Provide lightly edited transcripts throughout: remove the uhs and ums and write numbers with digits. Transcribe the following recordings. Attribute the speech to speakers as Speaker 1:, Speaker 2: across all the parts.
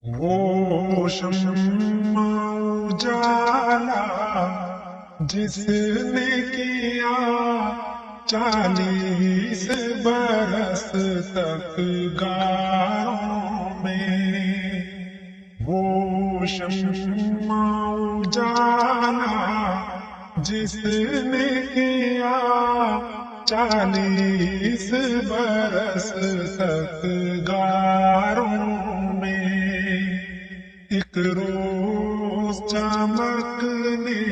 Speaker 1: وہ شمع اجالا جس نے کیا 40 برس تک گاروں میں، وہ شمع اجالا جس نے کیا 40 برس تک گاروں میں، ایک روز چمکنے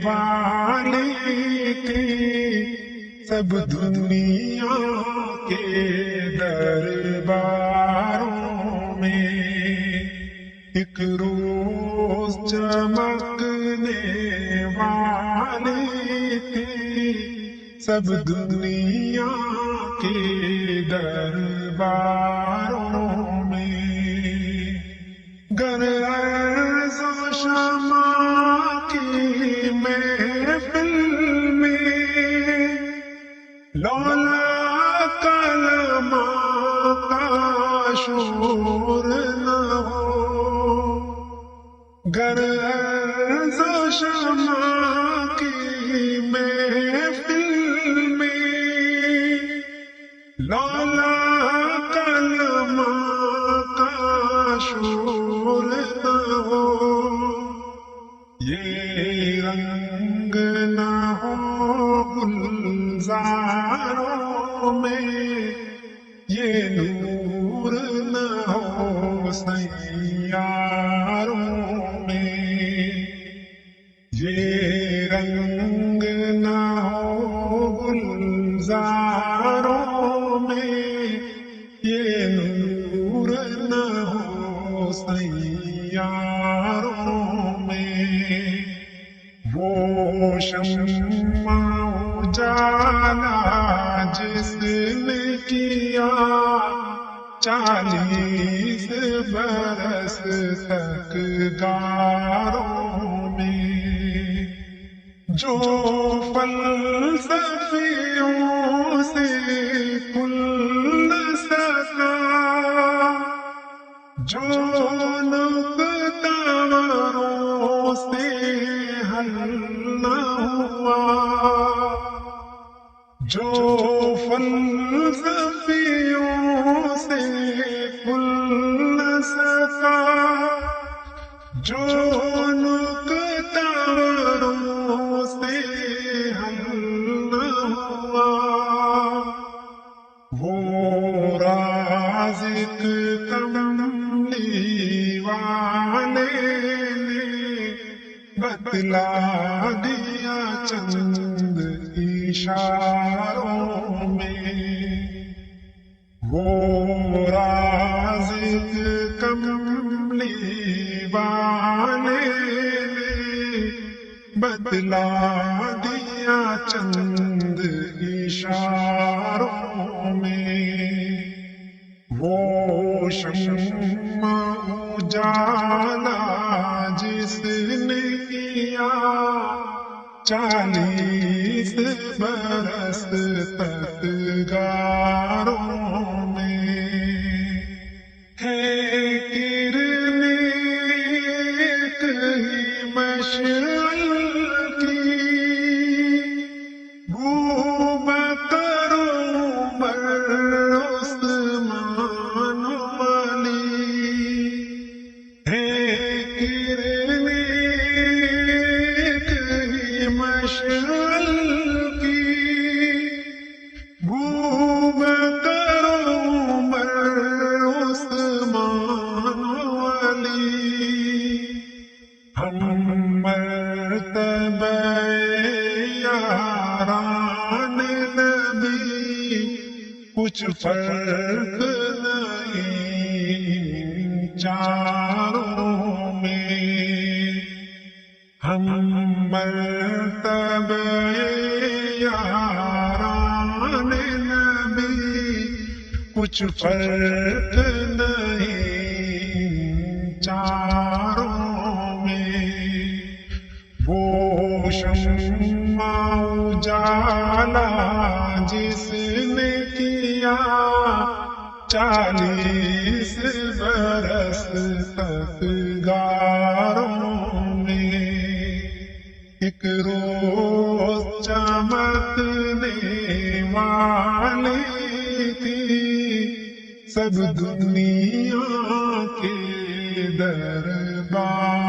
Speaker 1: والی تھی سب دنیا کے درباروں میں، ایک روز چمکنے والی تھی سب دنیا کے درباروں میں، گر عرض و شمع کی محفل میں لولا کلمہ کا شور نہ ہو، گر عرض و شمع کی محفل میں لولا کلمہ کا شور نہ ہو، یہ رنگ نہ ہو گلزاروں میں، یہ نور نہ ہو سیاروں میں، یہ رنگ نہ ہو گلزاروں میں، یہ نور نہ ہو سیاروں میں، وہ شمع اجالا جس نے کیا 40 برس تک گاروں میں، جو فلسفیوں سے کھل نہ سکا، جو نقطہوں سے حل نہ ہوا، جو فلسفیوں سے کھل نہ سکا، جو نقطہوں سے حل نہ ہوا، وہ رازق کملی والے نے بتلا دیا چند اشاروں میں، وہ رازق کملی والے نے بتلا دیا چند اشاروں میں، وہ شمع اجالا جس نے کیا 40 برس تک گاروں میں، ہے کرن ایک ہی مشعل کی، بو بکر عمر عثمان علی، ہے کرن ایک ہی مشعل کی، بو بکر عمر عثمان علی، ہم مرتبہ یاران نبی کچھ فرق نہیں چاروں میں، ہم مرتبہ یاران نبی کچھ فرق نہیں چاروں میں، وہ شمع اجالا جس نے کیا 40 برس تک رستگاروں میں ایک روز چمکنے والی تھی سب دنیا کے درباروں